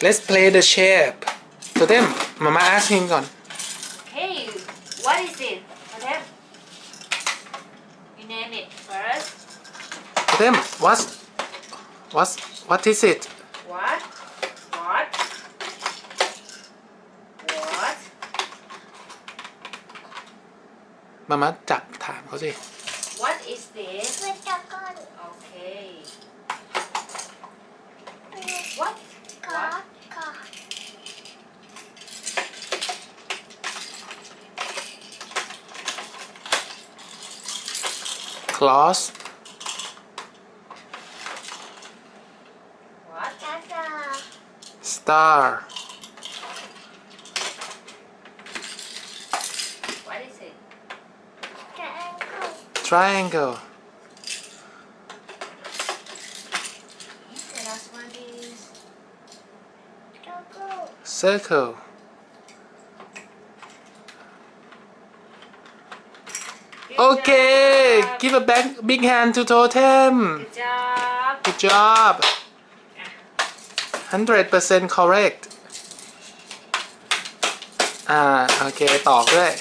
Let's play the shape. Totem, Mama ask him ก่อน Okay, what is it? Totem, you name it first. Totem, what is it? What? What? What? มามาจับถามเขาสิ What is this? เป็นตะกอน Okay. What? กอ What? ดกอด Cross What? ตาตา Star What is it? แกงกุ Triangle The last one is ตะกุ Circle Good Okay job. Give a big hand to Totem Good job. Good job 100% correct โอเคตอบด้วย